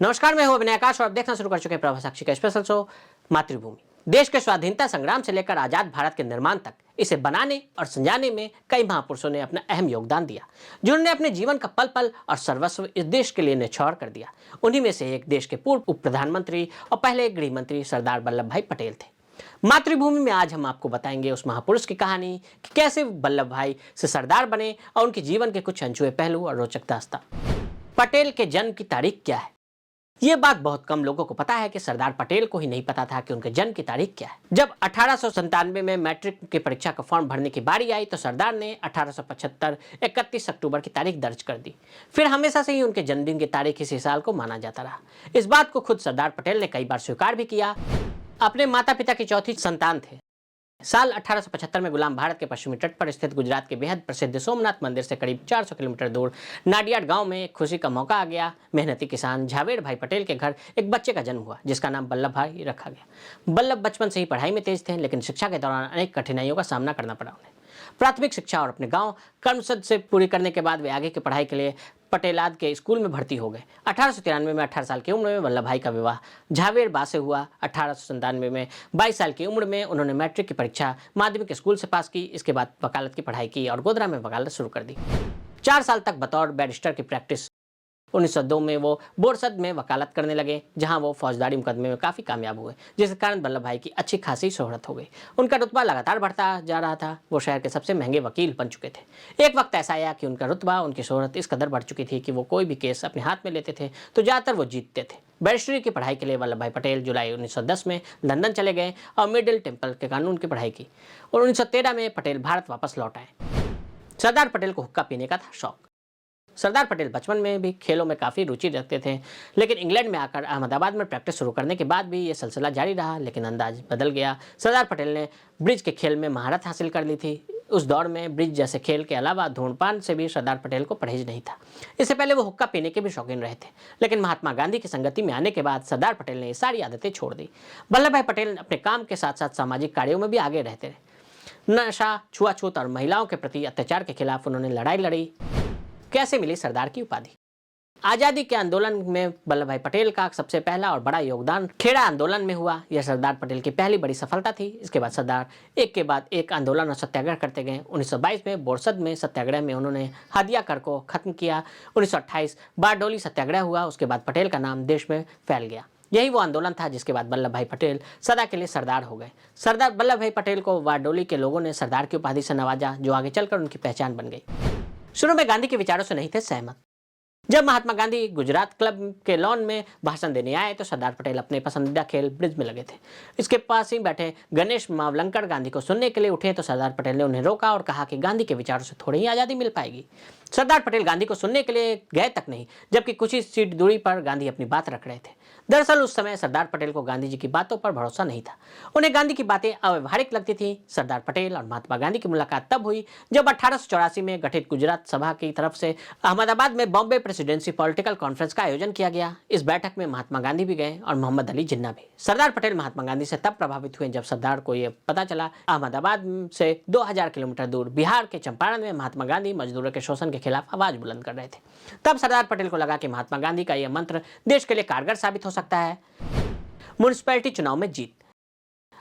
नमस्कार, मैं हूं अभिनय आकाश और आप देखना शुरू कर चुके हैं प्रभा साक्षी का स्पेशल शो मातृभूमि। देश के स्वाधीनता संग्राम से लेकर आजाद भारत के निर्माण तक इसे बनाने और संजाने में कई महापुरुषों ने अपना अहम योगदान दिया, जिन्होंने अपने जीवन का पल पल और सर्वस्व इस देश के लिए न्यौछावर कर दिया। उन्हीं में से एक देश के पूर्व उप प्रधानमंत्री और पहले गृह मंत्री सरदार वल्लभ भाई पटेल थे। मातृभूमि में आज हम आपको बताएंगे उस महापुरुष की कहानी कि कैसे वल्लभ भाई से सरदार बने और उनके जीवन के कुछ अनछुए पहलू और रोचक दास्तां। पटेल के जन्म की तारीख क्या है? ये बात बहुत कम लोगों को पता है कि सरदार पटेल को ही नहीं पता था कि उनके जन्म की तारीख क्या है। जब 1897 में मैट्रिक की परीक्षा का फॉर्म भरने की बारी आई तो सरदार ने 1875 31 अक्टूबर की तारीख दर्ज कर दी। फिर हमेशा से ही उनके जन्मदिन की तारीख इसी साल को माना जाता रहा। इस बात को खुद सरदार पटेल ने कई बार स्वीकार भी किया। अपने माता पिता की चौथी संतान थे। साल 1875 में गुलाम भारत के पश्चिमी तट पर स्थित गुजरात के बेहद प्रसिद्ध सोमनाथ मंदिर से करीब 400 किलोमीटर दूर नाडियाड गांव में एक खुशी का मौका आ गया। मेहनती किसान झावेर भाई पटेल के घर एक बच्चे का जन्म हुआ जिसका नाम वल्लभ भाई रखा गया। वल्लभ बचपन से ही पढ़ाई में तेज थे, लेकिन शिक्षा के दौरान अनेक कठिनाइयों का सामना करना पड़ा उन्हें। प्राथमिक शिक्षा और अपने गांव कर्मसद से पूरी करने के बाद वे आगे की पढ़ाई के लिए पटेलाद के स्कूल में भर्ती हो गए। 1893 में 18 साल की उम्र में वल्लभ भाई का विवाह झावेर बा से हुआ। 1897 में 22 साल की उम्र में उन्होंने मैट्रिक की परीक्षा माध्यमिक स्कूल से पास की। इसके बाद वकालत की पढ़ाई की और गोधरा में वकालत शुरू कर दी। 4 साल तक बतौर बैरिस्टर की प्रैक्टिस। 1902 में वो बोरसद में वकालत करने लगे, जहां वो फौजदारी मुकदमे में काफ़ी कामयाब हुए, जिसके कारण वल्लभ भाई की अच्छी खासी शोहरत हो गई। उनका रुतबा लगातार बढ़ता जा रहा था। वो शहर के सबसे महंगे वकील बन चुके थे। एक वक्त ऐसा आया कि उनका रुतबा, उनकी शोहरत इस कदर बढ़ चुकी थी कि वो कोई भी केस अपने हाथ में लेते थे तो ज़्यादातर वो जीतते थे। बैरिस्ट्री की पढ़ाई के लिए वल्लभ भाई पटेल जुलाई 1910 में लंदन चले गए और मिडिल टेम्पल के कानून की पढ़ाई की और 1913 में पटेल भारत वापस लौट आए। सरदार पटेल को हुक्का पीने का था शौक। सरदार पटेल बचपन में भी खेलों में काफ़ी रुचि रखते थे, लेकिन इंग्लैंड में आकर अहमदाबाद में प्रैक्टिस शुरू करने के बाद भी ये सिलसिला जारी रहा, लेकिन अंदाज बदल गया। सरदार पटेल ने ब्रिज के खेल में महारत हासिल कर ली थी। उस दौर में ब्रिज जैसे खेल के अलावा धूम्रपान से भी सरदार पटेल को परहेज नहीं था। इससे पहले वो हुक्का पीने के भी शौकीन रहे थे, लेकिन महात्मा गांधी की संगति में आने के बाद सरदार पटेल ने ये सारी आदतें छोड़ दी। वल्लभ भाई पटेल अपने काम के साथ साथ सामाजिक कार्यों में भी आगे रहते रहे। नशा, छुआछूत और महिलाओं के प्रति अत्याचार के खिलाफ उन्होंने लड़ाई लड़ी। कैसे मिली सरदार की उपाधि? आज़ादी के आंदोलन में वल्लभ भाई पटेल का सबसे पहला और बड़ा योगदान खेड़ा आंदोलन में हुआ। यह सरदार पटेल की पहली बड़ी सफलता थी। इसके बाद सरदार एक के बाद एक आंदोलन और सत्याग्रह करते गए। 1922 में बोरसद में सत्याग्रह में उन्होंने हादिया कर को खत्म किया। 1928 बारडोली सत्याग्रह हुआ। उसके बाद पटेल का नाम देश में फैल गया। यही वो आंदोलन था जिसके बाद वल्लभ भाई पटेल सदा के लिए सरदार हो गए। सरदार वल्लभ भाई पटेल को बारडोली के लोगों ने सरदार की उपाधि से नवाजा, जो आगे चलकर उनकी पहचान बन गई। शुरू में गांधी के विचारों से नहीं थे सहमत। जब महात्मा गांधी गुजरात क्लब के लॉन में भाषण देने आए तो सरदार पटेल अपने पसंदीदा खेल ब्रिज में लगे थे। इसके पास ही बैठे गणेश मावलंकर गांधी को सुनने के लिए उठे तो सरदार पटेल ने उन्हें रोका और कहा कि गांधी के विचारों से थोड़ी ही आज़ादी मिल पाएगी। सरदार पटेल गांधी को सुनने के लिए गए तक नहीं, जबकि कुछ ही सीट दूरी पर गांधी अपनी बात रख रहे थे। दरअसल उस समय सरदार पटेल को गांधी जी की बातों पर भरोसा नहीं था। उन्हें गांधी की बातें अव्यवहारिक लगती थी। सरदार पटेल और महात्मा गांधी की मुलाकात तब हुई जब 1884 में गठित गुजरात सभा की तरफ से अहमदाबाद में बॉम्बे प्रेसिडेंसी पॉलिटिकल कॉन्फ्रेंस का आयोजन किया गया। इस बैठक में महात्मा गांधी भी गए और मोहम्मद अली जिन्ना भी। सरदार पटेल महात्मा गांधी से तब प्रभावित हुए जब सरदार को यह पता चला अहमदाबाद से 2000 किलोमीटर दूर बिहार के चंपारण में महात्मा गांधी मजदूरों के शोषण के खिलाफ आवाज बुलंद कर रहे थे। तब सरदार पटेल को लगा कि महात्मा गांधी का यह मंत्र देश के लिए कारगर साबित हो सकता है। म्युनिसिपैलिटी चुनाव में जीत।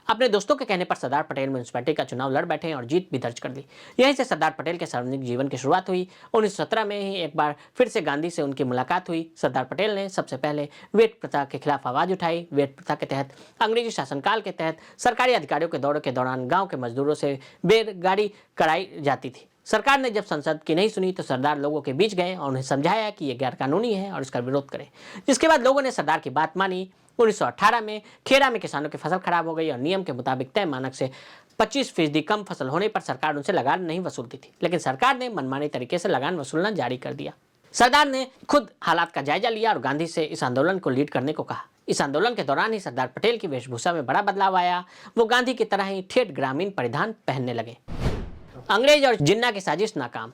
अपने दोस्तों के कहने पर सरदार पटेल म्युनिसिपैलिटी का चुनाव लड़ बैठे और जीत भी दर्ज कर ली। यहीं से सरदार पटेल के सार्वजनिक जीवन की शुरुआत हुई। 1917 में ही एक बार फिर से गांधी से उनकी मुलाकात हुई। सरदार पटेल ने सबसे पहले वेट प्रथा के खिलाफ आवाज उठाई। वेट प्रथा के तहत अंग्रेजी शासनकाल के तहत सरकारी अधिकारियों के दौरे के दौरान गाँव के मजदूरों से बेगारी कराई जाती थी। सरकार ने जब संसद की नहीं सुनी तो सरदार लोगों के बीच गए और उन्हें समझाया कि यह गैर कानूनी है और इसका विरोध करें, जिसके बाद लोगों ने सरदार की बात मानी। 1918 में खेड़ा में किसानों की फसल खराब हो गई और नियम के मुताबिक तय मानक से 25% कम फसल होने पर सरकार उनसे लगान नहीं वसूलती थी, लेकिन सरकार ने मनमानी तरीके से लगान वसूलना जारी कर दिया। सरदार ने खुद हालात का जायजा लिया और गांधी से इस आंदोलन को लीड करने को कहा। इस आंदोलन के दौरान ही सरदार पटेल की वेशभूषा में बड़ा बदलाव आया। वो गांधी की तरह ही ठेठ ग्रामीण परिधान पहनने लगे। अंग्रेज और जिन्ना की साजिश नाकाम।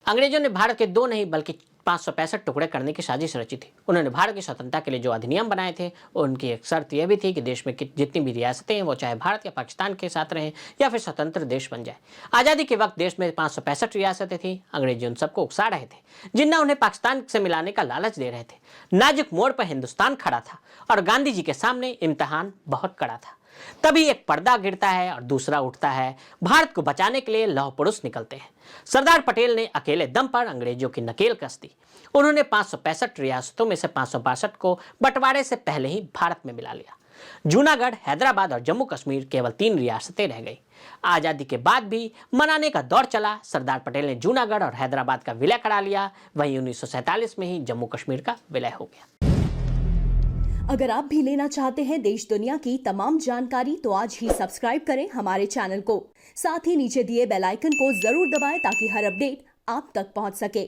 अंग्रेजों ने भारत के 2 नहीं बल्कि 565 टुकड़े करने की साजिश रची थी। उन्होंने भारत की स्वतंत्रता के लिए जो अधिनियम बनाए थे, उनकी एक शर्त यह भी थी कि देश में जितनी भी रियासतें हैं वो चाहे भारत या पाकिस्तान के साथ रहें या फिर स्वतंत्र देश बन जाए। आज़ादी के वक्त देश में 565 रियासतें थी। अंग्रेजी उन सबको उकसा रहे थे, जिन्ना उन्हें पाकिस्तान से मिलाने का लालच दे रहे थे। नाजुक मोड़ पर हिंदुस्तान खड़ा था और गांधी जी के सामने इम्तिहान बहुत कड़ा था। तभी एक पर्दा गिरता है और दूसरा उठता है। भारत को बचाने के लिए लौह पुरुष निकलते हैं। सरदार पटेल ने अकेले दम पर अंग्रेजों की नकेल कस दी। उन्होंने 565 रियासतों में से 562 को बंटवारे से पहले ही भारत में मिला लिया। जूनागढ़, हैदराबाद और जम्मू कश्मीर केवल 3 रियासतें रह गई। आजादी के बाद भी मनाने का दौर चला। सरदार पटेल ने जूनागढ़ और हैदराबाद का विलय करा लिया। वहीं 1947 में ही जम्मू कश्मीर का विलय हो गया। अगर आप भी लेना चाहते हैं देश दुनिया की तमाम जानकारी तो आज ही सब्सक्राइब करें हमारे चैनल को। साथ ही नीचे दिए बेल आइकन को जरूर दबाएं ताकि हर अपडेट आप तक पहुंच सके।